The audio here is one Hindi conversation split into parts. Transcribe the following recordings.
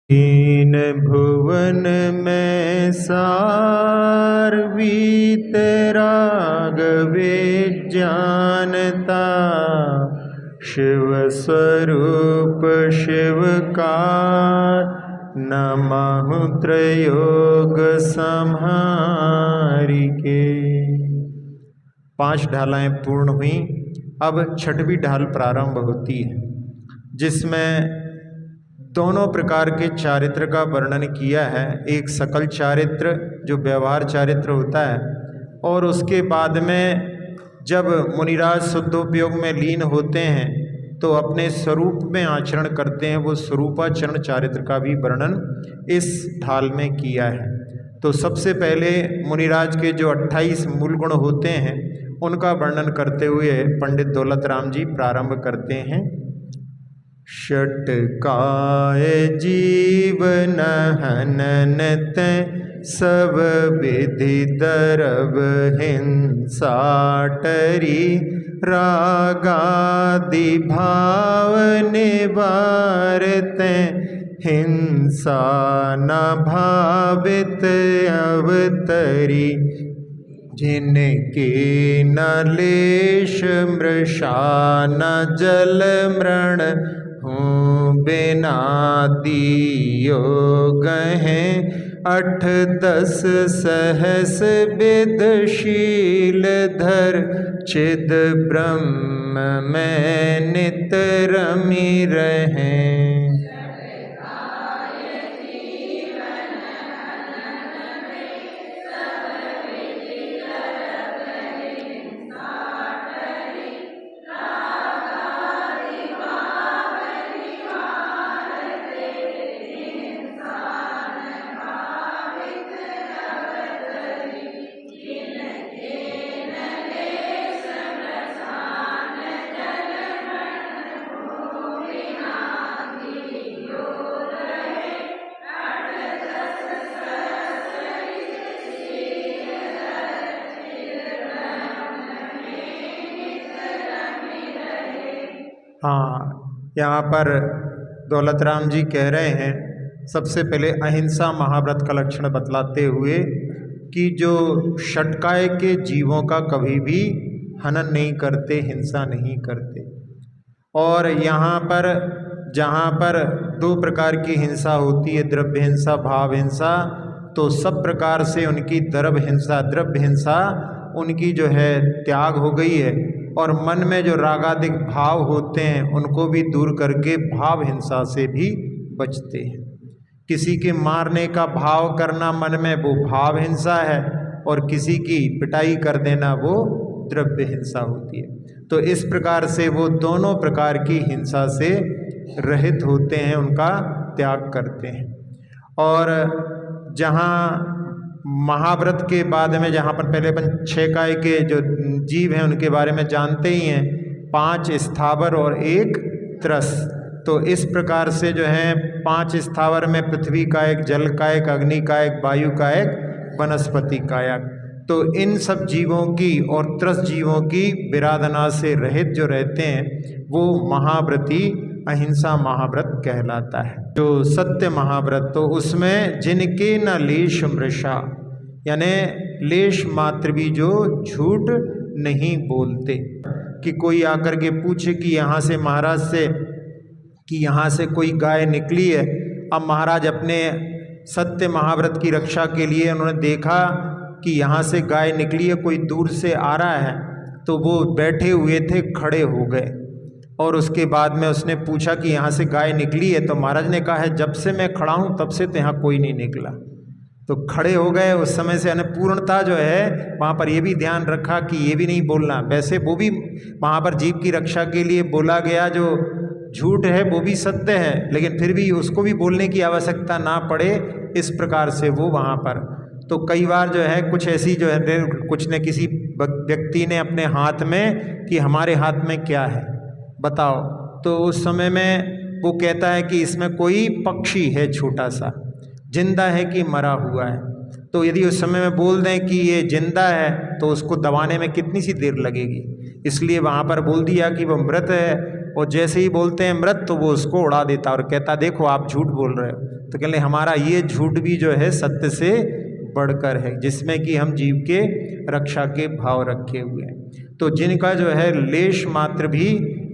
तीन भुवन में सारवीत राघवे जानता, शिव स्वरूप शिवकार नमः त्रयोग संहारिके। 5 ढालें पूर्ण हुई। अब 6वीं ढाल प्रारंभ होती है, जिसमें दोनों प्रकार के चारित्र का वर्णन किया है। एक सकल चारित्र जो व्यवहार चारित्र होता है, और उसके बाद में जब मुनिराज शुद्धोपयोग में लीन होते हैं तो अपने स्वरूप में आचरण करते हैं, वो स्वरूपाचरण चारित्र का भी वर्णन इस ढाल में किया है। तो सबसे पहले मुनिराज के जो 28 मूल गुण होते हैं उनका वर्णन करते हुए पंडित दौलत राम जी प्रारंभ करते हैं। षटकाय जीवन हननत सब विधि दरब हिंसाटरी, रागादि भाव निवारत हिंसा न भावित अवतरी, जिनके न लेश मृषा न जल मृण हूँ बिना दियोग हैं, 8-10 सहस विदशील धर चिद ब्रह्म में नित रमि रहें। हाँ, यहाँ पर दौलत राम जी कह रहे हैं, सबसे पहले अहिंसा महाव्रत का लक्षण बतलाते हुए कि जो षटकाय के जीवों का कभी भी हनन नहीं करते, हिंसा नहीं करते। और यहाँ पर जहाँ पर 2 प्रकार की हिंसा होती है, द्रव्य हिंसा, भाव हिंसा, तो सब प्रकार से उनकी द्रव्य हिंसा उनकी जो है त्याग हो गई है, और मन में जो रागादिक भाव होते हैं उनको भी दूर करके भाव हिंसा से भी बचते हैं। किसी के मारने का भाव करना मन में, वो भाव हिंसा है, और किसी की पिटाई कर देना वो द्रव्य हिंसा होती है। तो इस प्रकार से वो दोनों प्रकार की हिंसा से रहित होते हैं, उनका त्याग करते हैं। और जहाँ महाव्रत के बाद में, जहाँ पर पहले अपन 6 काय के जो जीव हैं उनके बारे में जानते ही हैं, 5 स्थावर और 1 त्रस। तो इस प्रकार से जो है 5 स्थावर में पृथ्वी कायक, जल कायक, अग्नि कायक, वायु कायक, वनस्पति कायक। तो इन सब जीवों की और त्रस जीवों की विराधना से रहित जो रहते हैं वो महाव्रती अहिंसा महाव्रत कहलाता है। जो सत्य महाव्रत, तो उसमें जिनके न लेश मृषा, यानी लेश मात्र भी जो झूठ नहीं बोलते। कि कोई आकर के पूछे कि यहाँ से महाराज से कि यहाँ से कोई गाय निकली है। अब महाराज अपने सत्य महाव्रत की रक्षा के लिए उन्होंने देखा कि यहाँ से गाय निकली है, कोई दूर से आ रहा है, तो वो बैठे हुए थे, खड़े हो गए। और उसके बाद में उसने पूछा कि यहाँ से गाय निकली है, तो महाराज ने कहा है जब से मैं खड़ा हूँ तब से तो यहाँ कोई नहीं निकला। तो खड़े हो गए। उस समय से पूर्णता जो है वहाँ पर ये भी ध्यान रखा कि ये भी नहीं बोलना। वैसे वो भी वहाँ पर जीव की रक्षा के लिए बोला गया, जो झूठ है वो भी सत्य है, लेकिन फिर भी उसको भी बोलने की आवश्यकता ना पड़े, इस प्रकार से वो वहाँ पर। तो कई बार जो है कुछ ऐसी जो है, कुछ ने किसी व्यक्ति ने अपने हाथ में कि हमारे हाथ में क्या है बताओ, तो उस समय में वो कहता है कि इसमें कोई पक्षी है छोटा सा, जिंदा है कि मरा हुआ है। तो यदि उस समय में बोल दें कि ये जिंदा है तो उसको दबाने में कितनी सी देर लगेगी, इसलिए वहाँ पर बोल दिया कि वो मृत है। और जैसे ही बोलते हैं मृत तो वो उसको उड़ा देता और कहता देखो आप झूठ बोल रहे हो। तो कह ले हमारा ये झूठ भी जो है सत्य से बढ़कर है, जिसमें कि हम जीव के रक्षा के भाव रखे हुए हैं। तो जिनका जो है लेश मात्र भी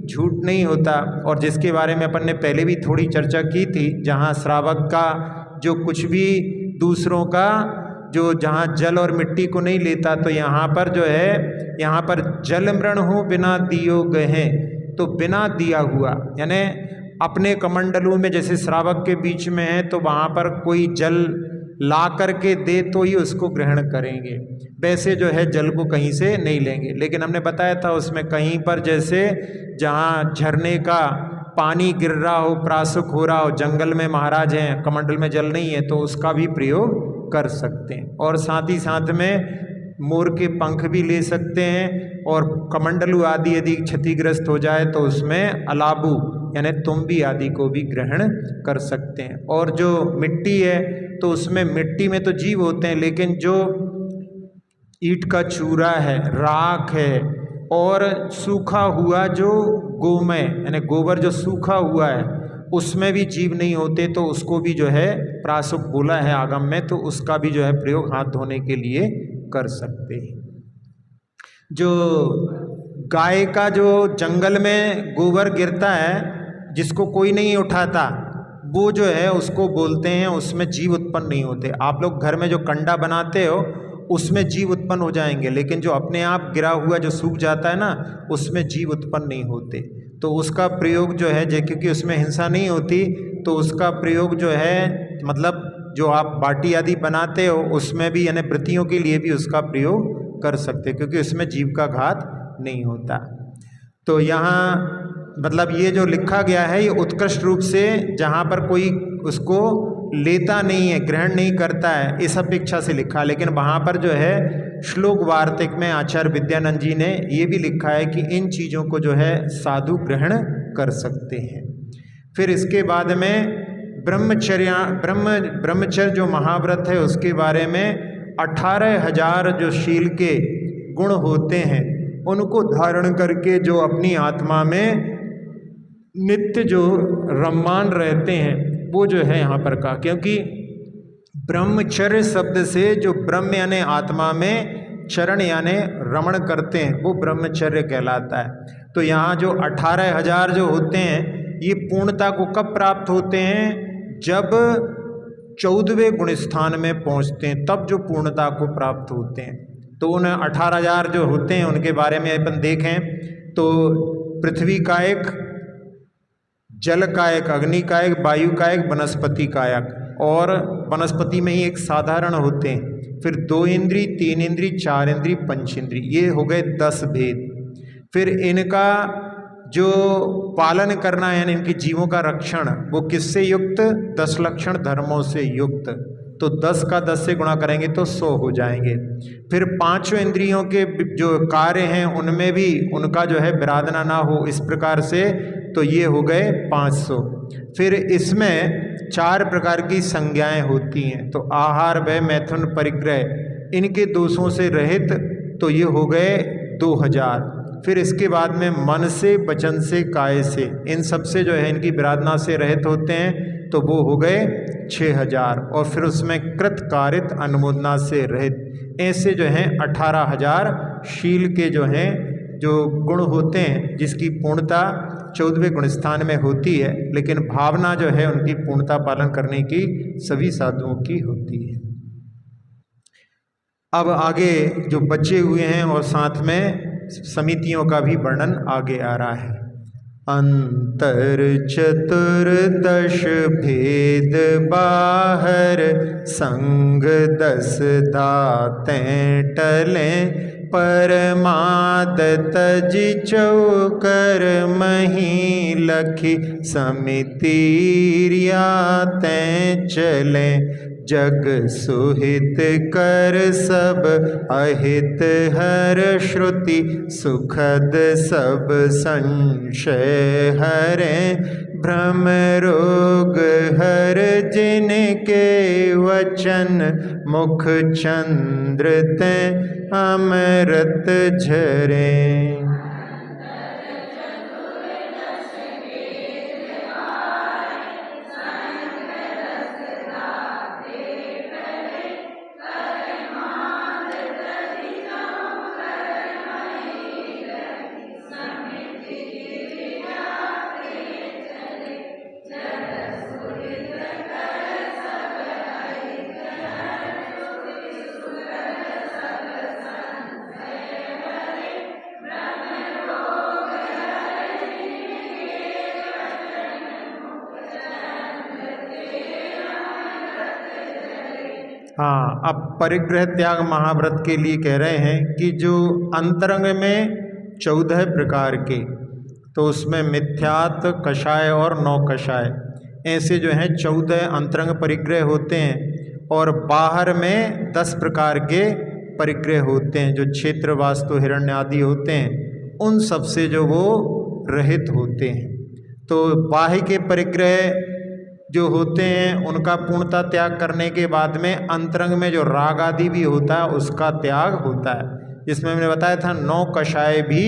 झूठ नहीं होता, और जिसके बारे में अपन ने पहले भी थोड़ी चर्चा की थी, जहाँ श्रावक का जो कुछ भी दूसरों का जो जहाँ जल और मिट्टी को नहीं लेता, तो यहाँ पर जो है यहाँ पर जल मृण हो बिना दियो गए, तो बिना दिया हुआ यानी अपने कमंडलों में जैसे श्रावक के बीच में है तो वहाँ पर कोई जल ला करके दे तो ही उसको ग्रहण करेंगे, वैसे जो है जल को कहीं से नहीं लेंगे। लेकिन हमने बताया था उसमें कहीं पर जैसे जहाँ झरने का पानी गिर रहा हो, प्रासुक हो रहा हो, जंगल में महाराज हैं, कमंडल में जल नहीं है, तो उसका भी प्रयोग कर सकते हैं। और साथ ही साथ में मोर के पंख भी ले सकते हैं, और कमंडलू आदि यदि क्षतिग्रस्त हो जाए तो उसमें अलाबू यानी तुम्बी आदि को भी ग्रहण कर सकते हैं। और जो मिट्टी है तो उसमें मिट्टी में तो जीव होते हैं, लेकिन जो ईंट का चूरा है, राख है, और सूखा हुआ जो गोमय यानी गोबर जो सूखा हुआ है उसमें भी जीव नहीं होते, तो उसको भी जो है प्रासुक बोला है आगम में, तो उसका भी जो है प्रयोग हाथ धोने के लिए कर सकते हैं। जो गाय का जो जंगल में गोबर गिरता है जिसको कोई नहीं उठाता, वो जो है उसको बोलते हैं उसमें जीव उत्पन्न नहीं होते। आप लोग घर में जो कंडा बनाते हो उसमें जीव उत्पन्न हो जाएंगे, लेकिन जो अपने आप गिरा हुआ जो सूख जाता है ना, उसमें जीव उत्पन्न नहीं होते। तो उसका प्रयोग जो है क्योंकि उसमें हिंसा नहीं होती, तो उसका प्रयोग जो है मतलब जो आप बाटी आदि बनाते हो उसमें भी यानी व्रतियों के लिए भी उसका प्रयोग कर सकते, क्योंकि उसमें जीव का घात नहीं होता। तो यहाँ मतलब ये जो लिखा गया है ये उत्कृष्ट रूप से जहाँ पर कोई उसको लेता नहीं है, ग्रहण नहीं करता है, इस अपेक्षा से लिखा। लेकिन वहाँ पर जो है श्लोक वार्तिक में आचार्य विद्यानंद जी ने ये भी लिखा है कि इन चीज़ों को जो है साधु ग्रहण कर सकते हैं। फिर इसके बाद में ब्रह्मचर्य जो महाव्रत है उसके बारे में 18,000 जो शील के गुण होते हैं उनको धारण करके जो अपनी आत्मा में नित्य जो रममान रहते हैं वो जो है यहाँ पर कहा, क्योंकि ब्रह्मचर्य शब्द से जो ब्रह्म यानी आत्मा में चरण यानी रमण करते हैं वो ब्रह्मचर्य कहलाता है। तो यहाँ जो 18,000 जो होते हैं ये पूर्णता को कब प्राप्त होते हैं, जब 14वें गुण स्थान में पहुँचते हैं, तब जो पूर्णता को प्राप्त होते हैं। तो उन 18,000 जो होते हैं उनके बारे में अपन देखें तो पृथ्वी कायक, जल कायक, अग्नि कायक, वायु कायक, वनस्पति कायक, और वनस्पति में ही एक साधारण होते हैं। फिर 2 इंद्री, 3 इंद्री, 4 इंद्री, 5 इंद्री, ये हो गए 10 भेद। फिर इनका जो पालन करना है यानी इनके जीवों का रक्षण वो किससे युक्त, 10 लक्षण धर्मों से युक्त। तो 10 का 10 से गुणा करेंगे तो 100 हो जाएंगे। फिर 5 इंद्रियों के जो कार्य हैं उनमें भी उनका जो है विराधना ना हो, इस प्रकार से, तो ये हो गए 500। फिर इसमें 4 प्रकार की संज्ञाएं होती हैं, तो आहार, भय, मैथुन, परिग्रह, इनके दोषों से रहित, तो ये हो गए 2000। फिर इसके बाद में मन से, वचन से, काय से, इन सब से जो है इनकी विराधना से रहित होते हैं, तो वो हो गए 6000। और फिर उसमें कृत कारित अनुमोदना से रहित, ऐसे जो हैं 18,000 शील के जो हैं जो गुण होते हैं, जिसकी पूर्णता 14वें गुण स्थान में होती है, लेकिन भावना जो है उनकी पूर्णता पालन करने की सभी साधुओं की होती है। अब आगे जो बचे हुए हैं और साथ में समितियों का भी वर्णन आगे आ रहा है। अंतर चतुर्दश भेद बाहर, संग 10 दातें टलें, परमाद तज चौकर मही लखी, समितिरियातें चलें, जग सुहित कर सब अहित हर श्रुति, सुखद सब संशय हरे, भ्रम रोग हर जिनके वचन, मुख चंद्र ते अमृत झरे। हाँ, अब परिग्रह त्याग महाव्रत के लिए कह रहे हैं कि जो अंतरंग में 14 प्रकार के, तो उसमें मिथ्यात, कषाय और 9 कषाय, ऐसे जो हैं 14 अंतरंग परिग्रह होते हैं। और बाहर में 10 प्रकार के परिग्रह होते हैं जो क्षेत्र, वास्तु, हिरण्य आदि होते हैं, उन सब से जो वो रहित होते हैं। तो बाह्य के परिग्रह जो होते हैं उनका पूर्णता त्याग करने के बाद में अंतरंग में जो राग आदि भी होता है उसका त्याग होता है, जिसमें मैंने बताया था 9 कषाय भी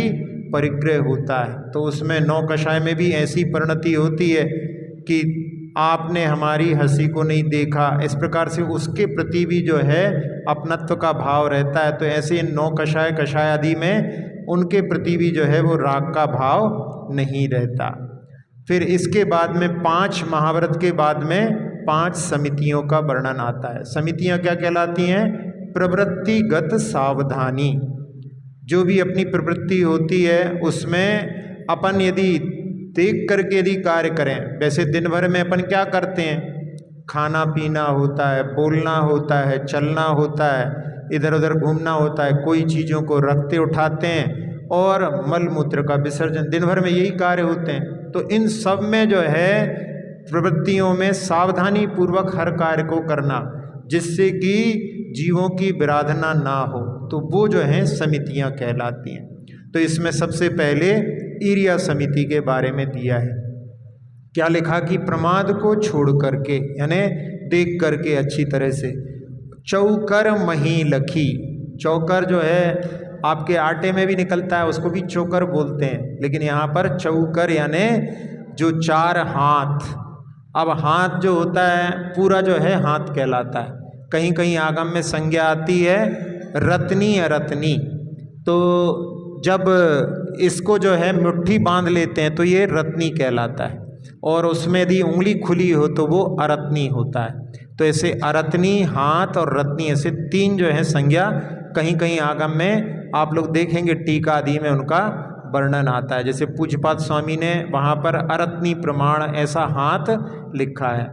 परिग्रह होता है। तो उसमें 9 कषाय में भी ऐसी परिणति होती है कि आपने हमारी हंसी को नहीं देखा, इस प्रकार से उसके प्रति भी जो है अपनत्व का भाव रहता है। तो ऐसे 9 कषाय, कषाय आदि में उनके प्रति भी जो है वो राग का भाव नहीं रहता। फिर इसके बाद में 5 महाव्रत के बाद में 5 समितियों का वर्णन आता है। समितियां क्या कहलाती हैं? प्रवृत्तिगत सावधानी। जो भी अपनी प्रवृत्ति होती है उसमें अपन यदि देख करके यदि कार्य करें, वैसे दिन भर में अपन क्या करते हैं, खाना पीना होता है, बोलना होता है, चलना होता है, इधर उधर घूमना होता है, कोई चीज़ों को रखते उठाते हैं और मल मूत्र का विसर्जन, दिन भर में यही कार्य होते हैं। तो इन सब में जो है प्रवृत्तियों में सावधानी पूर्वक हर कार्य को करना, जिससे कि जीवों की विराधना ना हो, तो वो जो है समितियां कहलाती हैं। तो इसमें सबसे पहले ईरिया समिति के बारे में दिया है। क्या लिखा कि प्रमाद को छोड़ करके, यानी देख करके अच्छी तरह से, चौकर मही लखी। चौकर जो है आपके आटे में भी निकलता है, उसको भी चोकर बोलते हैं, लेकिन यहाँ पर चौकर यानी जो 4 हाथ। अब हाथ जो होता है पूरा जो है हाथ कहलाता है। कहीं कहीं आगम में संज्ञा आती है रत्नी अरत्नी, तो जब इसको जो है मुट्ठी बांध लेते हैं तो ये रत्नी कहलाता है, और उसमें यदि उंगली खुली हो तो वो अरत्नी होता है। तो ऐसे अरत्नी, हाथ और रत्नी, ऐसे 3 जो है संज्ञा कहीं कहीं आगम में आप लोग देखेंगे टीका आदि में उनका वर्णन आता है। जैसे पूज्यपाद स्वामी ने वहाँ पर अरत्नी प्रमाण ऐसा हाथ लिखा है।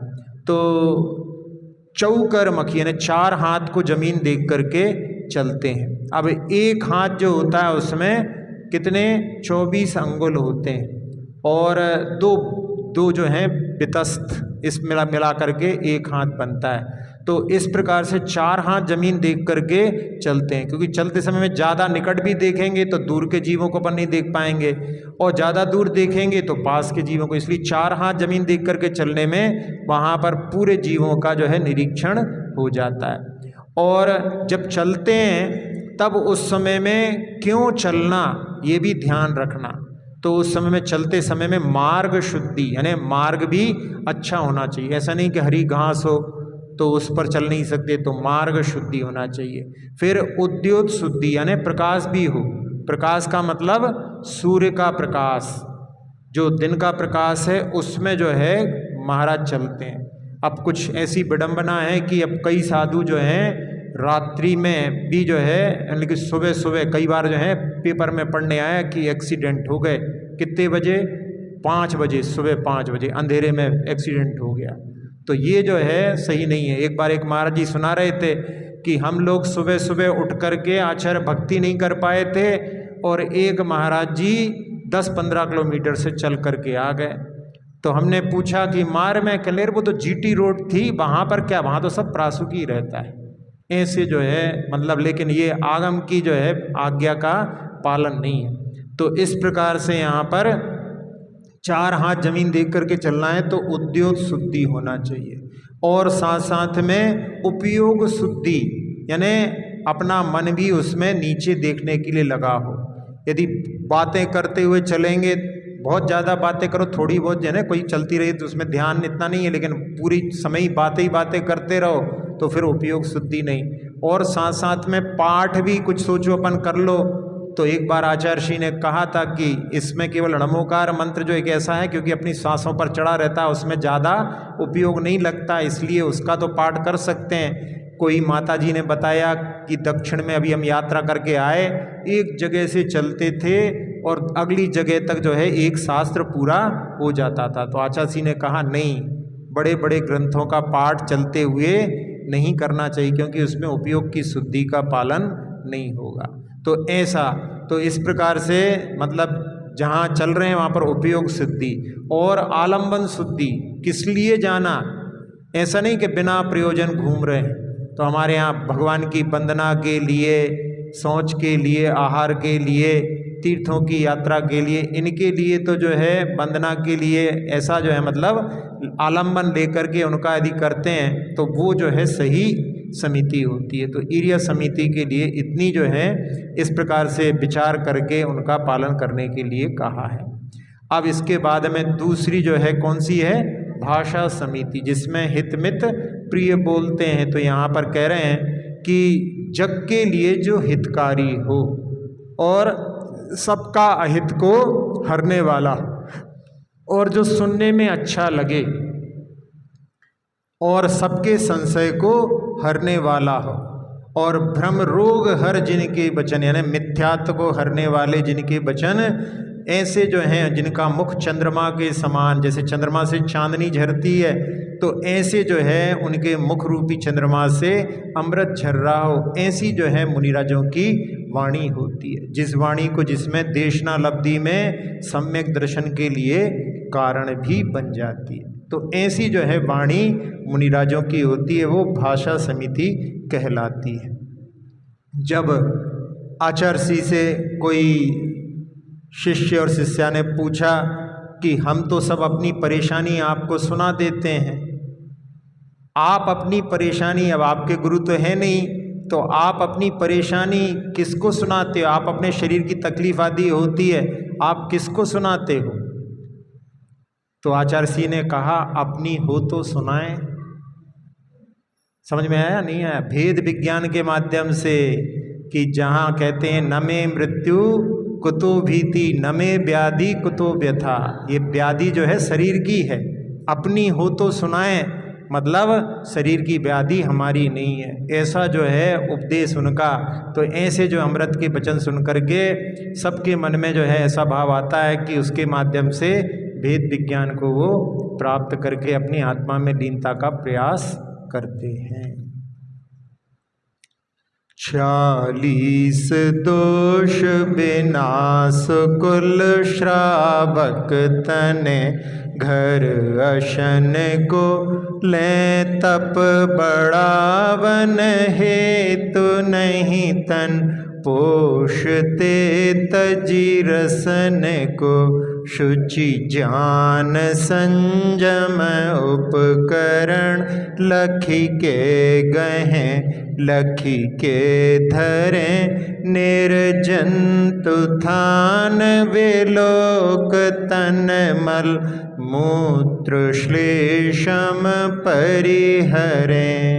तो चौकर मखी यानी 4 हाथ को जमीन देख करके चलते हैं। अब एक हाथ जो होता है उसमें कितने 24 अंगुल होते हैं, और दो जो हैं वितस्त, इस मिला करके एक हाथ बनता है। तो इस प्रकार से 4 हाथ जमीन देख करके चलते हैं, क्योंकि चलते समय में ज़्यादा निकट भी देखेंगे तो दूर के जीवों को अपन नहीं देख पाएंगे, और ज़्यादा दूर देखेंगे तो पास के जीवों को। इसलिए 4 हाथ जमीन देख करके चलने में वहाँ पर पूरे जीवों का जो है निरीक्षण हो जाता है। और जब चलते हैं तब उस समय में क्यों चलना ये भी ध्यान रखना। तो उस समय में चलते समय में मार्ग शुद्धि, यानी मार्ग भी अच्छा होना चाहिए। ऐसा नहीं कि हरी घास हो तो उस पर चल नहीं सकते, तो मार्ग शुद्धि होना चाहिए। फिर उद्योत शुद्धि, यानी प्रकाश भी हो। प्रकाश का मतलब सूर्य का प्रकाश, जो दिन का प्रकाश है उसमें जो है महाराज चलते हैं। अब कुछ ऐसी विडंबना है कि अब कई साधु जो हैं रात्रि में भी जो है, यानी कि सुबह सुबह कई बार जो है पेपर में पढ़ने आया कि एक्सीडेंट हो गए। कितने बजे? 5 बजे, सुबह 5 बजे अंधेरे में एक्सीडेंट हो गया। तो ये जो है सही नहीं है। एक बार एक महाराज जी सुना रहे थे कि हम लोग सुबह सुबह उठ करके आचार्य भक्ति नहीं कर पाए थे, और एक महाराज जी 10-15 किलोमीटर से चल करके आ गए। तो हमने पूछा कि मार में कलेर, वो तो जीटी रोड थी, वहाँ पर क्या, वहाँ तो सब प्रासुकी रहता है। ऐसे जो है मतलब, लेकिन ये आगम की जो है आज्ञा का पालन नहीं है। तो इस प्रकार से यहाँ पर 4 हाथ जमीन देख करके चलना है, तो उद्योग शुद्धि होना चाहिए। और साथ साथ में उपयोग शुद्धि, यानी अपना मन भी उसमें नीचे देखने के लिए लगा हो। यदि बातें करते हुए चलेंगे, बहुत ज़्यादा बातें करो, थोड़ी बहुत जो है कोई चलती रही तो उसमें ध्यान इतना नहीं है, लेकिन पूरी समय बातें ही बातें करते रहो तो फिर उपयोग शुद्धि नहीं। और साथ साथ में पाठ भी कुछ सोचो अपन कर लो। तो एक बार आचार्य श्री ने कहा था कि इसमें केवल णमोकार मंत्र जो एक ऐसा है, क्योंकि अपनी सांसों पर चढ़ा रहता है, उसमें ज़्यादा उपयोग नहीं लगता, इसलिए उसका तो पाठ कर सकते हैं। कोई माता जी ने बताया कि दक्षिण में अभी हम यात्रा करके आए, एक जगह से चलते थे और अगली जगह तक जो है एक शास्त्र पूरा हो जाता था। तो आचार्य श्री ने कहा नहीं, बड़े बड़े ग्रंथों का पाठ चलते हुए नहीं करना चाहिए, क्योंकि उसमें उपयोग की शुद्धि का पालन नहीं होगा। तो ऐसा, तो इस प्रकार से मतलब जहाँ चल रहे हैं वहाँ पर उपयोग शुद्धि और आलंबन शुद्धि। किस लिए जाना, ऐसा नहीं कि बिना प्रयोजन घूम रहे हैं। तो हमारे यहाँ भगवान की वंदना के लिए, शौच के लिए, आहार के लिए, तीर्थों की यात्रा के लिए, इनके लिए तो जो है वंदना के लिए ऐसा जो है मतलब आलंबन लेकर के उनका यदि करते हैं तो वो जो है सही समिति होती है। तो ईर्य समिति के लिए इतनी जो है इस प्रकार से विचार करके उनका पालन करने के लिए कहा है। अब इसके बाद में दूसरी जो है कौन सी है, भाषा समिति, जिसमें हित मित प्रिय बोलते हैं। तो यहाँ पर कह रहे हैं कि जग के लिए जो हितकारी हो और सबका अहित को हरने वाला और जो सुनने में अच्छा लगे और सबके संशय को हरने वाला हो और भ्रम रोग हर जिनके वचन, यानी मिथ्यात्व को हरने वाले जिनके वचन ऐसे जो हैं जिनका मुख चंद्रमा के समान, जैसे चंद्रमा से चांदनी झरती है तो ऐसे जो है उनके मुख रूपी चंद्रमा से अमृत झर रहा हो, ऐसी जो है मुनिराजों की वाणी होती है। जिस वाणी को जिसमें देशना लब्धि में सम्यक दर्शन के लिए कारण भी बन जाती है। तो ऐसी जो है वाणी मुनिराजों की होती है, वो भाषा समिति कहलाती है। जब आचार्य से कोई शिष्य और शिष्या ने पूछा कि हम तो सब अपनी परेशानी आपको सुना देते हैं, आप अपनी परेशानी, अब आपके गुरु तो है नहीं तो आप अपनी परेशानी किसको सुनाते हो, आप अपने शरीर की तकलीफ आदि होती है आप किसको सुनाते हो। तो आचार्य जी ने कहा अपनी हो तो सुनाएं। समझ में आया नहीं आया, भेद विज्ञान के माध्यम से कि जहाँ कहते हैं न में मृत्यु कुतो भीति न में व्याधि कुतो व्यथा, ये व्याधि जो है शरीर की है, अपनी हो तो सुनाएं मतलब शरीर की व्याधि हमारी नहीं है, ऐसा जो है उपदेश उनका। तो ऐसे जो अमृत के वचन सुन करके सबके मन में जो है ऐसा भाव आता है कि उसके माध्यम से भेद विज्ञान को वो प्राप्त करके अपनी आत्मा में लीनता का प्रयास करते हैं। 40 दोष विनाश कुल श्रावक तने, घर अशन को ले तप बढ़ावन हेतु नहीं तन, पोषते तजी रसन को शुचि ज्ञान संयम उपकरण, लखी के गहें लखी के धरें, निर्जंतु थान विलोक तन मल, मूत्र श्लेषम परिहरें।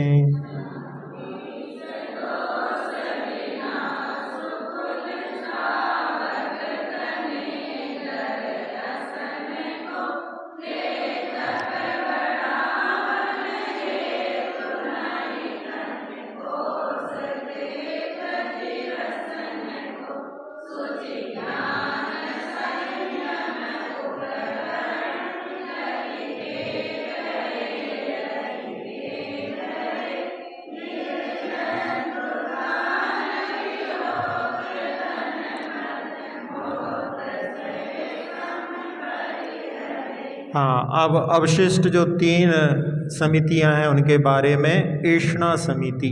हाँ, अब अवशिष्ट जो 3 समितियां हैं उनके बारे में। ऐष्णा समिति,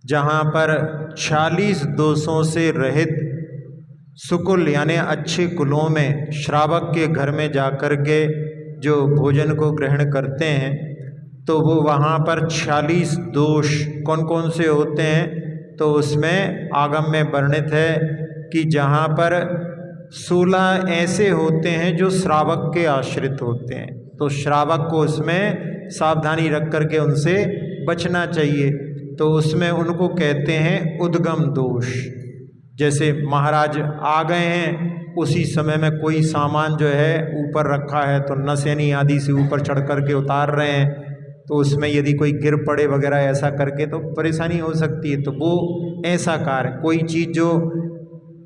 जहाँ पर 46 दोषों से रहित सुकुल यानी अच्छे कुलों में श्रावक के घर में जाकर के जो भोजन को ग्रहण करते हैं तो वो वहाँ पर 46 दोष कौन कौन से होते हैं, तो उसमें आगम में वर्णित है कि जहाँ पर 16 ऐसे होते हैं जो श्रावक के आश्रित होते हैं, तो श्रावक को उसमें सावधानी रख करके उनसे बचना चाहिए। तो उसमें उनको कहते हैं उद्गम दोष। जैसे महाराज आ गए हैं, उसी समय में कोई सामान जो है ऊपर रखा है तो नसेनी आदि से ऊपर चढ़ करके उतार रहे हैं, तो उसमें यदि कोई गिर पड़े वगैरह ऐसा करके तो परेशानी हो सकती है। तो वो ऐसा कार्य, कोई चीज़ जो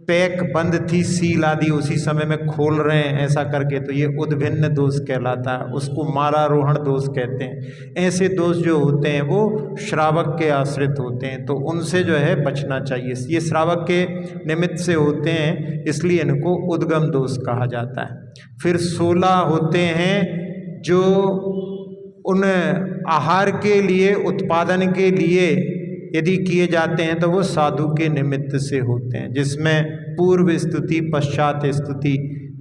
पैक बंद थी सील आदि, उसी समय में खोल रहे हैं ऐसा करके, तो ये उद्भिन्न दोष कहलाता है, उसको मालारोहण दोष कहते हैं। ऐसे दोष जो होते हैं वो श्रावक के आश्रित होते हैं, तो उनसे जो है बचना चाहिए। ये श्रावक के निमित्त से होते हैं, इसलिए इनको उद्गम दोष कहा जाता है। फिर 16 होते हैं जो उन आहार के लिए, उत्पादन के लिए यदि किए जाते हैं तो वो साधु के निमित्त से होते हैं, जिसमें पूर्व स्तुति पश्चात स्तुति,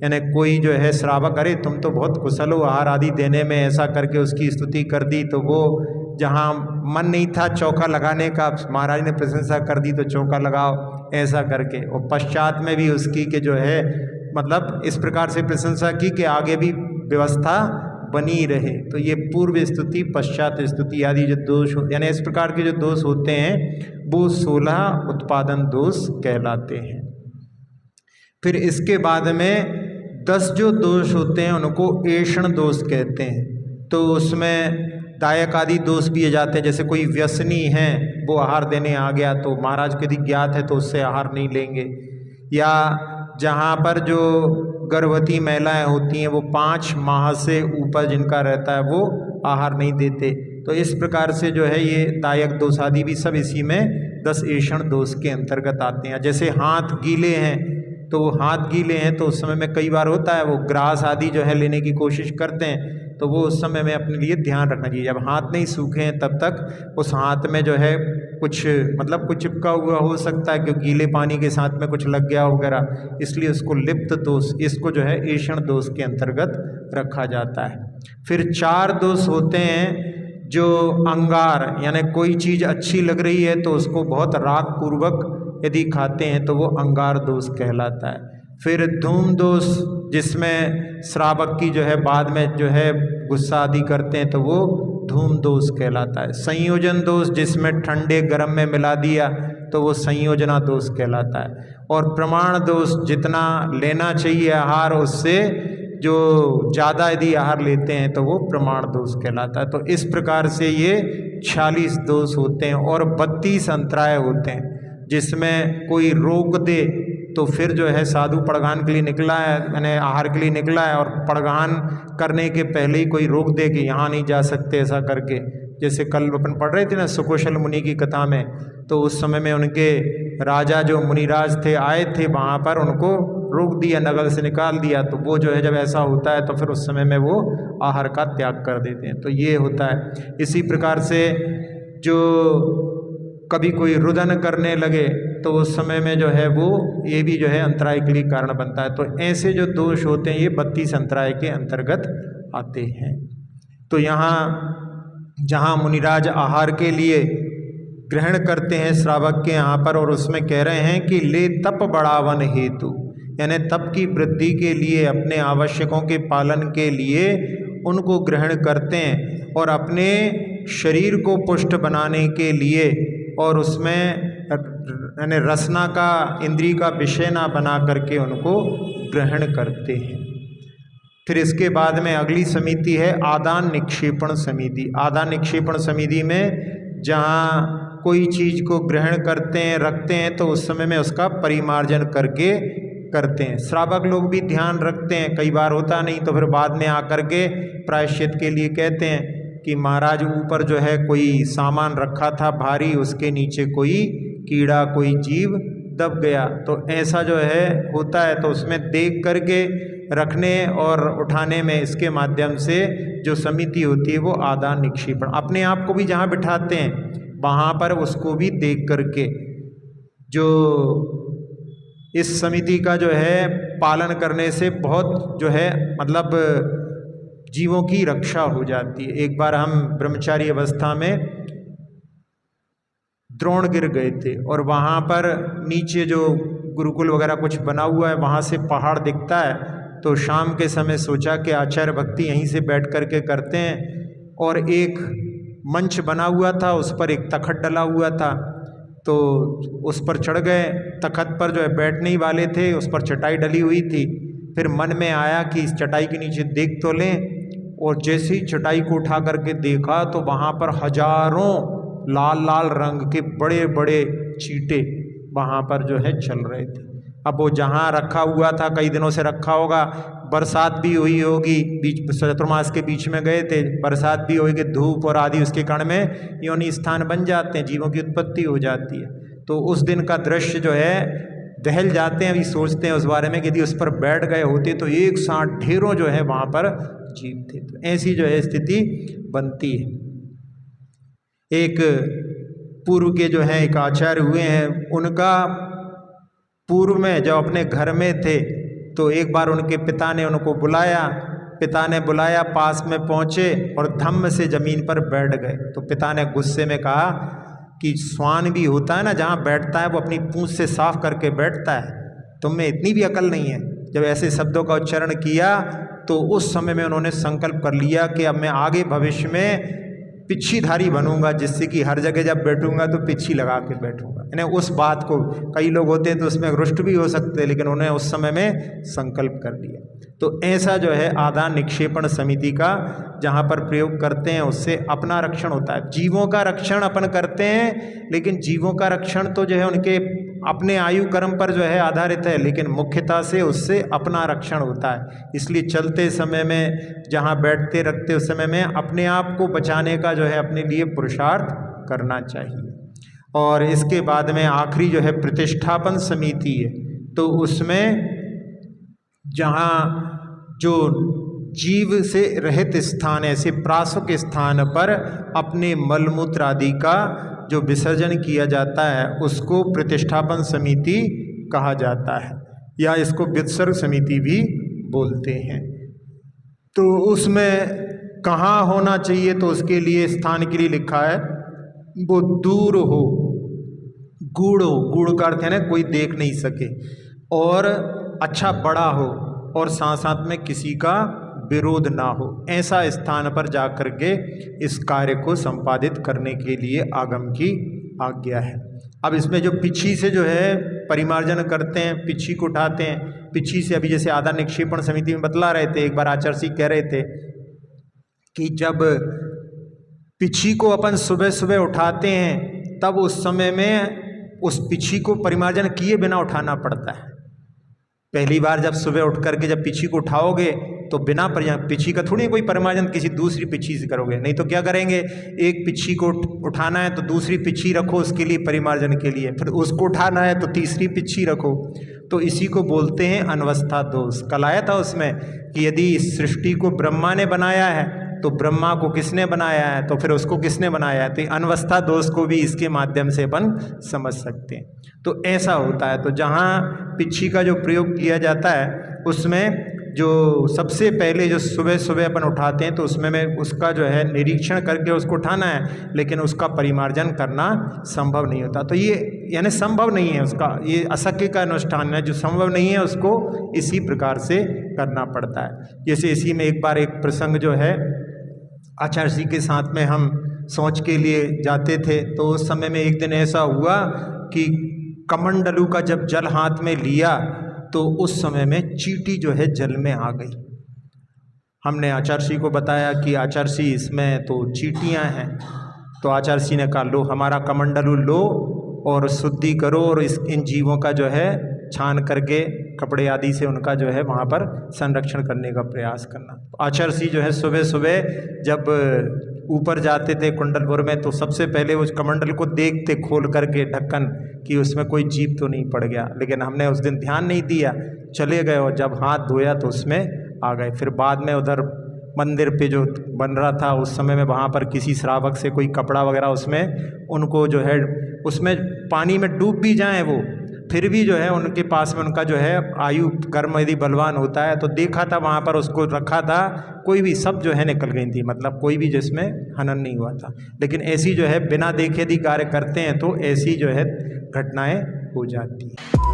यानी कोई जो है श्रावक, अरे तुम तो बहुत कुशल हो आहार आदि देने में, ऐसा करके उसकी स्तुति कर दी, तो वो जहाँ मन नहीं था चौका लगाने का, महाराज ने प्रशंसा कर दी तो चौका लगाओ ऐसा करके, और पश्चात में भी उसकी के जो है मतलब इस प्रकार से प्रशंसा की कि आगे भी व्यवस्था बनी रहे। तो ये पूर्व स्तुति पश्चात स्तुति आदि जो दोष यानी इस प्रकार के जो दोष होते हैं वो 16 उत्पादन दोष कहलाते हैं। फिर इसके बाद में 10 जो दोष होते हैं उनको ऐषण दोष कहते हैं। तो उसमें दायक आदि दोष दिए जाते हैं, जैसे कोई व्यसनी है वो आहार देने आ गया तो महाराज को यदि ज्ञात है तो उससे आहार नहीं लेंगे, या जहाँ पर जो गर्भवती महिलाएं होती हैं वो 5 माह से ऊपर जिनका रहता है वो आहार नहीं देते। तो इस प्रकार से जो है ये दायक दोष आदि भी सब इसी में 10 ऐषण दोष के अंतर्गत आते हैं। जैसे हाथ गीले हैं, तो वो हाथ गीले हैं तो उस समय में कई बार होता है वो ग्रास आदि जो है लेने की कोशिश करते हैं, तो वो उस समय में अपने लिए ध्यान रखना चाहिए। जब हाथ नहीं सूखे हैं तब तक उस हाथ में जो है कुछ मतलब कुछ चिपका हुआ हो सकता है, क्योंकि गीले पानी के साथ में कुछ लग गया वगैरह, इसलिए उसको लिप्त दोष, इसको जो है ऐषण दोष के अंतर्गत रखा जाता है। फिर 4 दोष होते हैं जो अंगार, यानी कोई चीज़ अच्छी लग रही है तो उसको बहुत राग पूर्वक यदि खाते हैं तो वो अंगार दोष कहलाता है। फिर धूम दोष, जिसमें श्रावक की जो है बाद में जो है गुस्सा आदि करते हैं तो वो धूम दोष कहलाता है। संयोजन दोष, जिसमें ठंडे गर्म में मिला दिया तो वो संयोजना दोष कहलाता है। और प्रमाण दोष, जितना लेना चाहिए आहार उससे जो ज़्यादा यदि आहार लेते हैं तो वो प्रमाण दोष कहलाता है। तो इस प्रकार से ये 46 दोष होते हैं। और 32 अंतराय होते हैं, जिसमें कोई रोक दे तो फिर जो है साधु पड़गान के लिए निकला है, यानी आहार के लिए निकला है, और पड़गान करने के पहले ही कोई रोक दे कि यहाँ नहीं जा सकते ऐसा करके, जैसे कल अपन पढ़ रहे थे ना सुकौशल मुनि की कथा में, तो उस समय में उनके राजा जो मुनिराज थे आए थे वहाँ पर, उनको रोक दिया, नगर से निकाल दिया। तो वो जो है जब ऐसा होता है तो फिर उस समय में वो आहार का त्याग कर देते हैं। तो ये होता है। इसी प्रकार से जो कभी कोई रुदन करने लगे तो उस समय में जो है वो ये भी जो है अंतराय के लिए कारण बनता है। तो ऐसे जो दोष होते हैं ये 32 अंतराय के अंतर्गत आते हैं। तो यहाँ जहाँ मुनिराज आहार के लिए ग्रहण करते हैं श्रावक के यहाँ पर, और उसमें कह रहे हैं कि ले तप बढ़ावन हेतु, यानी तप की वृद्धि के लिए, अपने आवश्यकों के पालन के लिए उनको ग्रहण करते हैं, और अपने शरीर को पुष्ट बनाने के लिए और उसमें यानी रसना का, इंद्रिय का विषय ना बना करके उनको ग्रहण करते हैं। फिर इसके बाद में अगली समिति है आदान निक्षेपण समिति। आदान निक्षेपण समिति में जहाँ कोई चीज़ को ग्रहण करते हैं, रखते हैं, तो उस समय में उसका परिमार्जन करके करते हैं। श्रावक लोग भी ध्यान रखते हैं, कई बार होता नहीं तो फिर बाद में आकर के प्रायश्चित के लिए कहते हैं कि महाराज ऊपर जो है कोई सामान रखा था भारी, उसके नीचे कोई कीड़ा कोई जीव दब गया, तो ऐसा जो है होता है। तो उसमें देख करके रखने और उठाने में इसके माध्यम से जो समिति होती है वो आदान निक्षेपण, अपने आप को भी जहाँ बिठाते हैं वहाँ पर उसको भी देख करके, जो इस समिति का जो है पालन करने से बहुत जो है मतलब जीवों की रक्षा हो जाती है। एक बार हम ब्रह्मचारी अवस्था में द्रोण गिर गए थे, और वहाँ पर नीचे जो गुरुकुल वगैरह कुछ बना हुआ है वहाँ से पहाड़ दिखता है। तो शाम के समय सोचा कि आचार्य भक्ति यहीं से बैठ करके करते हैं, और एक मंच बना हुआ था, उस पर एक तखत डला हुआ था, तो उस पर चढ़ गए। तखत पर जो है बैठने ही वाले थे, उस पर चटाई डली हुई थी। फिर मन में आया कि इस चटाई के नीचे देख तो लें, और जैसे ही चटाई को उठा करके देखा तो वहाँ पर हजारों लाल लाल रंग के बड़े बड़े चींटे वहाँ पर जो है चल रहे थे। अब वो जहाँ रखा हुआ था, कई दिनों से रखा होगा, बरसात भी हुई होगी, बीच चतुर्मास के बीच में गए थे, बरसात भी होगी, धूप और आदि उसके कारण में योनि स्थान बन जाते हैं, जीवों की उत्पत्ति हो जाती है। तो उस दिन का दृश्य जो है दहल जाते हैं, अभी सोचते हैं उस बारे में कि यदि उस पर बैठ गए होते तो एक साथ ढेरों जो है वहाँ पर जीव थे। तो ऐसी जो है स्थिति बनती है। एक पूर्व के जो है एक आचार्य हुए हैं, उनका पूर्व में जब अपने घर में थे तो एक बार उनके पिता ने उनको बुलाया, पास में पहुँचे और धम्म से ज़मीन पर बैठ गए। तो पिता ने गुस्से में कहा कि श्वान भी होता है ना, जहाँ बैठता है वो अपनी पूंछ से साफ करके बैठता है, तुम में इतनी भी अकल नहीं है। जब ऐसे शब्दों का उच्चारण किया तो उस समय में उन्होंने संकल्प कर लिया कि अब मैं आगे भविष्य में पिच्छीधारी बनूंगा, जिससे कि हर जगह जब बैठूंगा तो पिच्छी लगा के बैठूंगा। यानी उस बात को, कई लोग होते हैं तो उसमें रुष्ट भी हो सकते हैं, लेकिन उन्होंने उस समय में संकल्प कर लिया। तो ऐसा जो है आदान निक्षेपण समिति का जहाँ पर प्रयोग करते हैं उससे अपना रक्षण होता है। जीवों का रक्षण अपन करते हैं, लेकिन जीवों का रक्षण तो जो है उनके अपने आयु कर्म पर जो है आधारित है, लेकिन मुख्यतः से उससे अपना रक्षण होता है। इसलिए चलते समय में, जहाँ बैठते रखते उस समय में अपने आप को बचाने का जो है अपने लिए पुरुषार्थ करना चाहिए। और इसके बाद में आखिरी जो है प्रतिष्ठापन समिति है, तो उसमें जहाँ जो जीव से रहित स्थान, ऐसे प्रासुक स्थान पर अपने मलमूत्र आदि का जो विसर्जन किया जाता है उसको प्रतिष्ठापन समिति कहा जाता है, या इसको वित्सर्ग समिति भी बोलते हैं। तो उसमें कहाँ होना चाहिए, तो उसके लिए स्थान के लिए लिखा है वो दूर हो, गूढ़ हो, गूढ़ का अर्थ है ना कोई देख नहीं सके, और अच्छा बड़ा हो, और साथ साथ में किसी का विरोध ना हो, ऐसा स्थान पर जाकर के इस कार्य को संपादित करने के लिए आगम की आज्ञा है। अब इसमें जो पिछी से जो है परिमार्जन करते हैं, पिछी को उठाते हैं, पिछी से अभी जैसे आदान निक्षेपण समिति में बतला रहे थे, एक बार आचार्य जी कह रहे थे कि जब पिछी को अपन सुबह सुबह उठाते हैं तब उस समय में उस पिछी को परिमार्जन किए बिना उठाना पड़ता है। पहली बार जब सुबह उठ करके जब पिछी को उठाओगे तो बिना पिछी का थोड़ी कोई परिमार्जन किसी दूसरी पिछी से करोगे, नहीं तो क्या करेंगे, एक पिछी को उठाना है तो दूसरी पिछी रखो उसके लिए परिमार्जन के लिए, फिर उसको उठाना है तो तीसरी पिछी रखो। तो इसी को बोलते हैं अनवस्था दोष। कल आया था उसमें कि यदि इस सृष्टि को ब्रह्मा ने बनाया है तो ब्रह्मा को किसने बनाया है, तो फिर उसको किसने बनाया है, तो अनवस्था दोष को भी इसके माध्यम से अपन समझ सकते हैं। तो ऐसा होता है। तो जहाँ पिछी का जो प्रयोग किया जाता है उसमें जो सबसे पहले जो सुबह सुबह अपन उठाते हैं तो उसमें में उसका जो है निरीक्षण करके उसको उठाना है, लेकिन उसका परिमार्जन करना संभव नहीं होता। तो ये यानी संभव नहीं है उसका, ये अशक्य का अनुष्ठान है, जो संभव नहीं है उसको इसी प्रकार से करना पड़ता है। जैसे इसी में एक बार एक प्रसंग जो है आचार्य जी के साथ में हम सोच के लिए जाते थे, तो उस समय में एक दिन ऐसा हुआ कि कमंडलू का जब जल हाथ में लिया तो उस समय में चींटी जो है जल में आ गई। हमने आचार्य जी को बताया कि आचार्य जी इसमें तो चींटियां हैं, तो आचार्य जी ने कहा लो हमारा कमंडलू लो और शुद्धि करो और इन जीवों का जो है छान करके कपड़े आदि से उनका जो है वहाँ पर संरक्षण करने का प्रयास करना। तो आचार्य जी जो है सुबह सुबह जब ऊपर जाते थे कुंडलपुर में तो सबसे पहले उस कमंडल को देखते खोल करके ढक्कन कि उसमें कोई जीव तो नहीं पड़ गया, लेकिन हमने उस दिन ध्यान नहीं दिया, चले गए और जब हाथ धोया तो उसमें आ गए। फिर बाद में उधर मंदिर पे जो बन रहा था उस समय में वहाँ पर किसी श्रावक से कोई कपड़ा वगैरह उसमें उनको जो है उसमें पानी में डूब भी जाएं वो फिर भी जो है उनके पास में उनका जो है आयु कर्म यदि बलवान होता है, तो देखा था वहाँ पर उसको रखा था, कोई भी सब जो है निकल गई थी, मतलब कोई भी जिसमें हनन नहीं हुआ था। लेकिन ऐसी जो है बिना देखे यदि कार्य करते हैं तो ऐसी जो है घटनाएं हो जाती हैं।